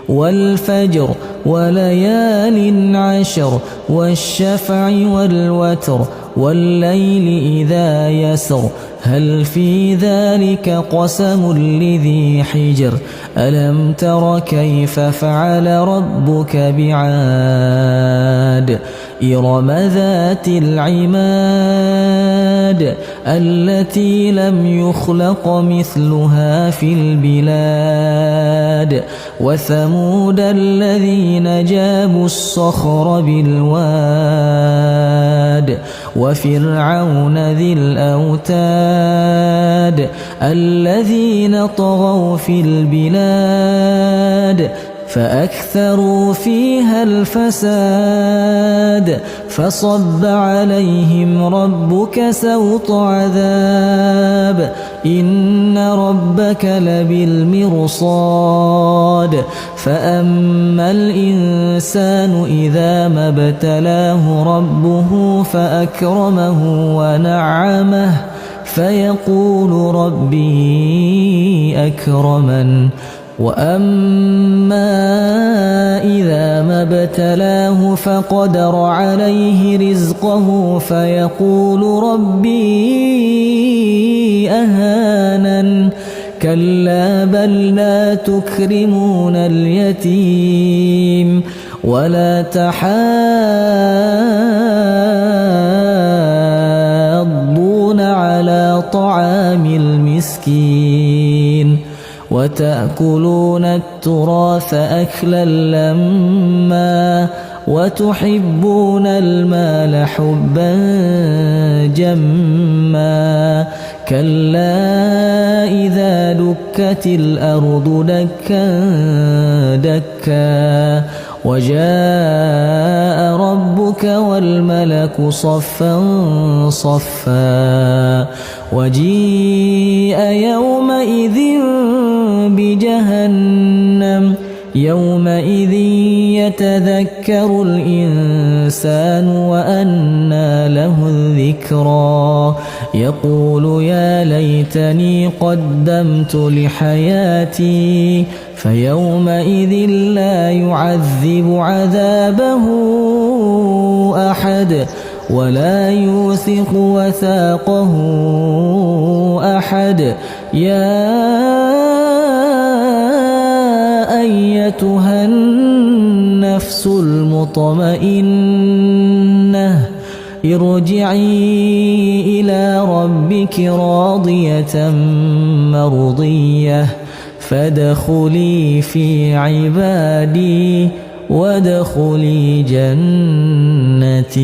والفجر وليال عشر والشفع والوتر والليل إذا يسر هل في ذلك قسم لذي حجر ألم تر كيف فعل ربك بعاد إرم ذات العماد التي لم يخلق مثلها في البلاد وثمود الذين جابوا الصخر بالواد وفرعون ذي الأوتاد الذين طغوا في البلاد فأكثروا فيها الفساد فصب عليهم ربك سوط عذاب إن ربك لبالمرصاد فأما الإنسان إذا ما ابتلاه ربه فأكرمه ونعمه فيقول ربي أكرمن وأما إذا ما ابتلاه فقدر عليه رزقه فيقول ربي أهانن كلا بل لا تكرمون اليتيم ولا تحاضون على طعام المسكين وتأكلون التراث أكلا لما وتحبون المال حبا جما كلا إذا دكت الأرض دكا دكا وجاء ربك والملك صفا صفا وجيء يومئذ بجهنم يومئذ يتذكر الإنسان وأنى له الذكرى يقول يا ليتني قدمت لحياتي فيومئذ لا يعذب عذابه أحد ولا يوثق وثاقه أحد يا أيتها النفس المطمئنة ارجعي إلى ربك راضية مرضية فادخلي في عبادي وادخلي جنتي.